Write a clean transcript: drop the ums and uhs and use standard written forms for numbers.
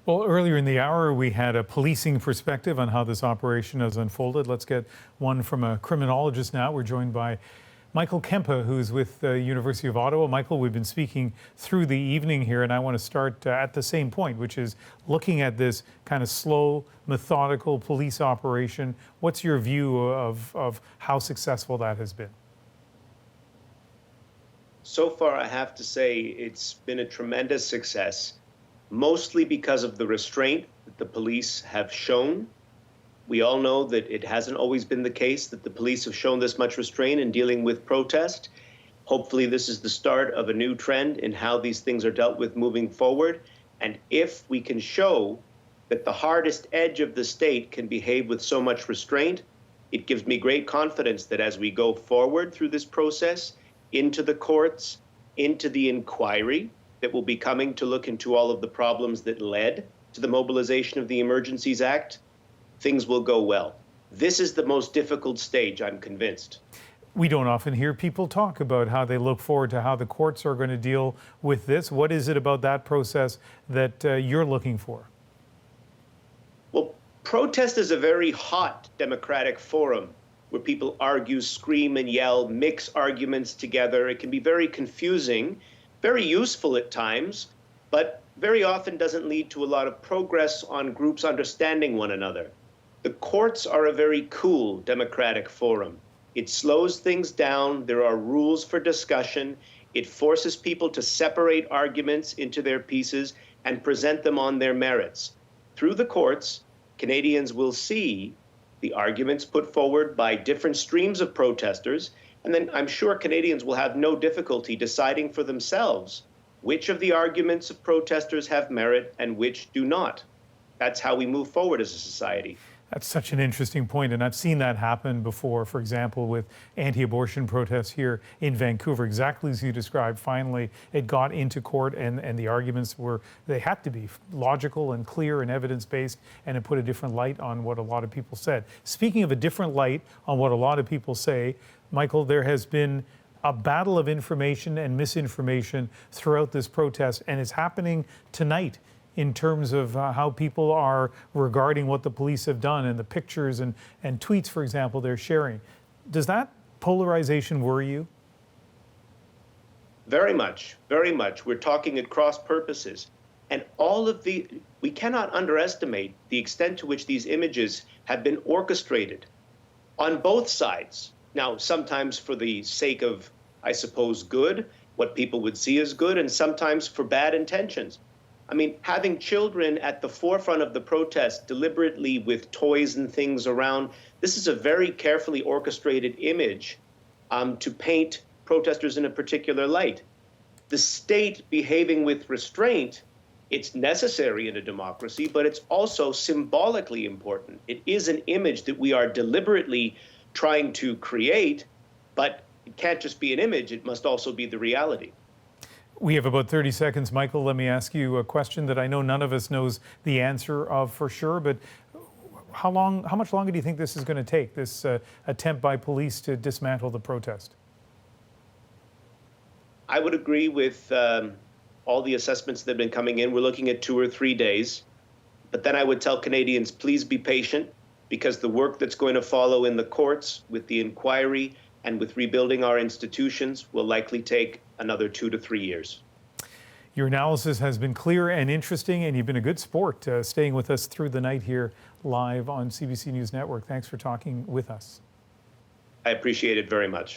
Well, earlier in the hour, we had a policing perspective on how this operation has unfolded. Let's get one from a criminologist now. We're joined by Michael Kempa, who's with the University of Ottawa. Michael, we've been speaking through the evening here, and I want to start at the same point, which is looking at this kind of slow, methodical police operation. What's your view of how successful that has been? So far, I have to say it's been a tremendous success, mostly because of the restraint that the police have shown. We all know that it hasn't always been the case that the police have shown this much restraint in dealing with protest. Hopefully, this is the start of a new trend in how these things are dealt with moving forward. And if we can show that the hardest edge of the state can behave with so much restraint, it gives me great confidence that as we go forward through this process, into the courts, into the inquiry that will be coming to look into all of the problems that led to the mobilization of the Emergencies Act, things will go well. This is the most difficult stage, I'm convinced. We don't often hear people talk about how they look forward to how the courts are going to deal with this. What is it about that process that you're looking for? Well, protest is a very hot democratic forum where people argue, scream and yell, mix arguments together. It can be very confusing, very useful at times, but very often doesn't lead to a lot of progress on groups understanding one another. The courts are a very cool democratic forum. It slows things down. There are rules for discussion. It forces people to separate arguments into their pieces and present them on their merits. Through the courts, Canadians will see the arguments put forward by different streams of protesters, and then I'm sure Canadians will have no difficulty deciding for themselves which of the arguments of protesters have merit and which do not. That's how we move forward as a society. That's such an interesting point, and I've seen that happen before, for example, with anti-abortion protests here in Vancouver, exactly as you described. Finally, it got into court, and the arguments they had to be logical and clear and evidence-based, and it put a different light on what a lot of people said. Speaking of a different light on what a lot of people say, Michael, there has been a battle of information and misinformation throughout this protest, and it's happening tonight in terms of how people are regarding what the police have done and the pictures and tweets, for example, they're sharing. Does that polarization worry you? Very much, very much. We're talking at cross purposes. And we cannot underestimate the extent to which these images have been orchestrated on both sides. Now, sometimes for the sake of, I suppose, good, what people would see as good, and sometimes for bad intentions. I mean, having children at the forefront of the protest deliberately with toys and things around, this is a very carefully orchestrated image to paint protesters in a particular light. The state behaving with restraint, it's necessary in a democracy, but it's also symbolically important. It is an image that we are deliberately trying to create, but it can't just be an image, it must also be the reality. We have about 30 seconds. Michael, let me ask you a question that I know none of us knows the answer of for sure, but how much longer do you think this is going to take, this attempt by police to dismantle the protest? I would agree with all the assessments that have been coming in. We're looking at 2 or 3 days. But then I would tell Canadians, please be patient, because the work that's going to follow in the courts with the inquiry and with rebuilding our institutions will likely take another 2 to 3 years. Your analysis has been clear and interesting, and you've been a good sport staying with us through the night here live on CBC News Network. Thanks for talking with us. I appreciate it very much.